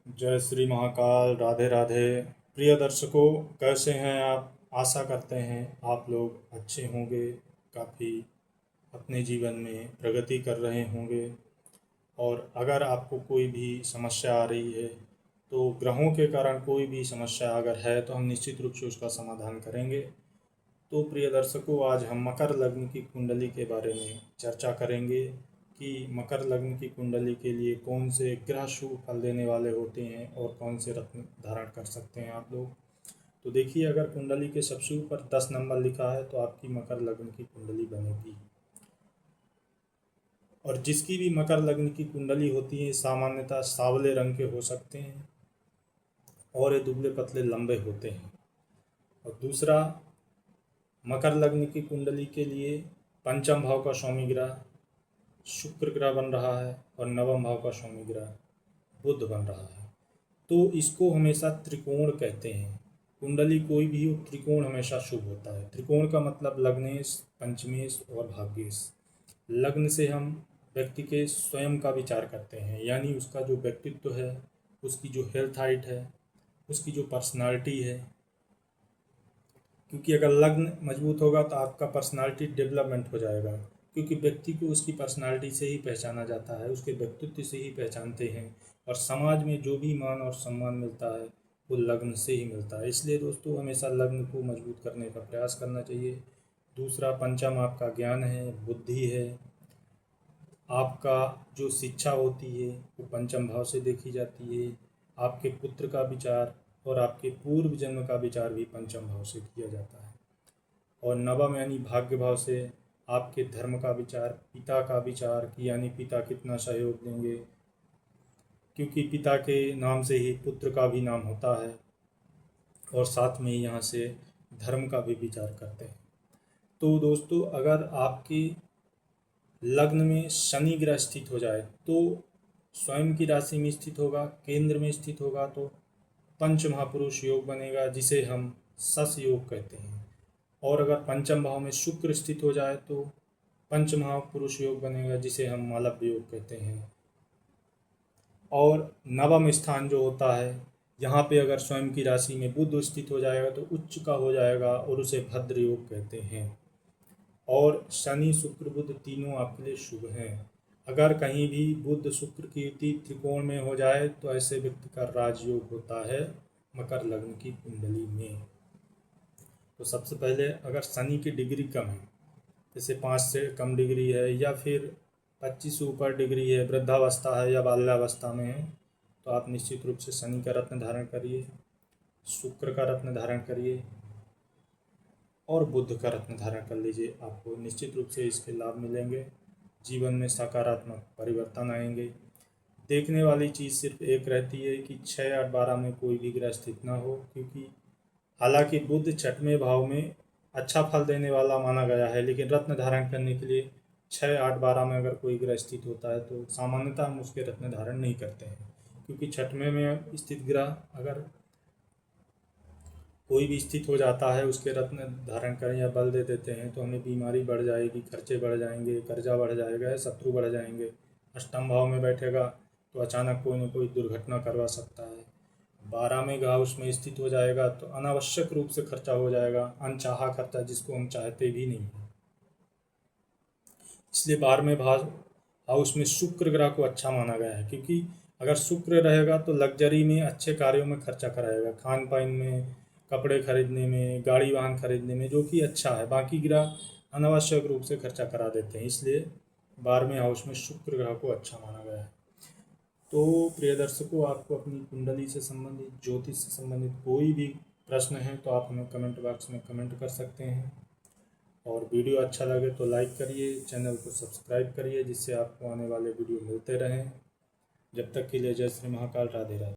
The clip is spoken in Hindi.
जय श्री महाकाल। राधे राधे। प्रिय दर्शकों, कैसे हैं आप? आशा करते हैं आप लोग अच्छे होंगे, काफ़ी अपने जीवन में प्रगति कर रहे होंगे। और अगर आपको कोई भी समस्या आ रही है तो ग्रहों के कारण कोई भी समस्या अगर है तो हम निश्चित रूप से उसका समाधान करेंगे। तो प्रिय दर्शकों, आज हम मकर लग्न की कुंडली के बारे में चर्चा करेंगे कि मकर लग्न की कुंडली के लिए कौन से ग्रह शुभ फल देने वाले होते हैं और कौन से रत्न धारण कर सकते हैं आप लोग। तो देखिए, अगर कुंडली के सबसे ऊपर 10 नंबर लिखा है तो आपकी मकर लग्न की कुंडली बनेगी। और जिसकी भी मकर लग्न की कुंडली होती है सामान्यतः सांवले रंग के हो सकते हैं और ये दुबले पतले लंबे होते हैं। और दूसरा, मकर लग्न की कुंडली के लिए पंचम भाव का स्वामी ग्रह शुक्र ग्रह बन रहा है और नवम भाव का स्वामी ग्रह बुध बन रहा है। तो इसको हमेशा त्रिकोण कहते हैं। कुंडली कोई भी हो, त्रिकोण हमेशा शुभ होता है। त्रिकोण का मतलब लग्नेश, पंचमेश और भाग्येश। लग्न से हम व्यक्ति के स्वयं का विचार करते हैं, यानी उसका जो व्यक्तित्व है, उसकी जो हेल्थ हाइट है, उसकी जो पर्सनालिटी है। क्योंकि अगर लग्न मजबूत होगा तो आपका पर्सनालिटी डेवलपमेंट हो जाएगा, क्योंकि व्यक्ति को उसकी पर्सनालिटी से ही पहचाना जाता है, उसके व्यक्तित्व से ही पहचानते हैं। और समाज में जो भी मान और सम्मान मिलता है वो लग्न से ही मिलता है। इसलिए दोस्तों, हमेशा लग्न को मजबूत करने का प्रयास करना चाहिए। दूसरा, पंचम आपका ज्ञान है, बुद्धि है। आपका जो शिक्षा होती है वो पंचम भाव से देखी जाती है। आपके पुत्र का विचार और आपके पूर्व जन्म का विचार भी पंचम भाव से किया जाता है। और नवम यानी भाग्य भाव से आपके धर्म का विचार, पिता का विचार कि यानी पिता कितना सहयोग देंगे, क्योंकि पिता के नाम से ही पुत्र का भी नाम होता है। और साथ में यहाँ से धर्म का भी विचार करते हैं। तो दोस्तों, अगर आपके लग्न में शनि ग्रह स्थित हो जाए तो स्वयं की राशि में स्थित होगा, केंद्र में स्थित होगा तो पंच महापुरुष योग बनेगा, जिसे हम सस योग कहते हैं। और अगर पंचम भाव में शुक्र स्थित हो जाए तो पंच महापुरुष योग बनेगा, जिसे हम मालव्य योग कहते हैं। और नवम स्थान जो होता है, यहाँ पे अगर स्वयं की राशि में बुध स्थित हो जाएगा तो उच्च का हो जाएगा और उसे भद्र योग कहते हैं। और शनि शुक्र बुध तीनों आपके लिए शुभ हैं। अगर कहीं भी बुध शुक्र की युति त्रिकोण में हो जाए तो ऐसे व्यक्ति का राजयोग होता है मकर लग्न की कुंडली में। तो सबसे पहले, अगर शनि की डिग्री कम है, जैसे 5 से कम डिग्री है या फिर 25 से ऊपर डिग्री है, वृद्धावस्था है या बाल्यावस्था में है, तो आप निश्चित रूप से शनि का रत्न धारण करिए, शुक्र का रत्न धारण करिए और बुध का रत्न धारण कर लीजिए। आपको निश्चित रूप से इसके लाभ मिलेंगे, जीवन में सकारात्मक परिवर्तन आएंगे। देखने वाली चीज़ सिर्फ एक रहती है कि 6, 8, 12 में कोई भी ग्रह स्थित ना हो, क्योंकि हालांकि बुध छठवें भाव में अच्छा फल देने वाला माना गया है, लेकिन रत्न धारण करने के लिए 6, 8, 12 में अगर कोई ग्रह स्थित होता है तो सामान्यतः हम उसके रत्न धारण नहीं करते हैं। क्योंकि छठवें में स्थित ग्रह अगर कोई भी स्थित हो जाता है, उसके रत्न धारण करें या बल दे देते हैं तो हमें बीमारी बढ़ जाएगी, खर्चे बढ़ जाएंगे, कर्जा बढ़ जाएगा, शत्रु बढ़ जाएंगे। अष्टम भाव में बैठेगा तो अचानक कोई न कोई दुर्घटना करवा सकता है। 12 में ग्रह उसमें स्थित हो जाएगा तो अनावश्यक रूप से खर्चा हो जाएगा, अनचाहा खर्चा जिसको हम चाहते भी नहीं। इसलिए 12वें भाव हाउस में शुक्र ग्रह को अच्छा माना गया है, क्योंकि अगर शुक्र रहेगा तो लग्जरी में, अच्छे कार्यों में खर्चा कराएगा, खान पान में, कपड़े खरीदने में, गाड़ी वाहन खरीदने में, जो कि अच्छा है। बाकी ग्रह अनावश्यक रूप से खर्चा करा देते हैं, इसलिए 12वें हाउस में शुक्र ग्रह को अच्छा माना गया है। तो प्रिय दर्शकों, आपको अपनी कुंडली से संबंधित, ज्योतिष से संबंधित कोई भी प्रश्न है तो आप हमें कमेंट बॉक्स में कमेंट कर सकते हैं। और वीडियो अच्छा लगे तो लाइक करिए, चैनल को सब्सक्राइब करिए, जिससे आपको आने वाले वीडियो मिलते रहें। जब तक के लिए जय श्री महाकाल। राधे राधे।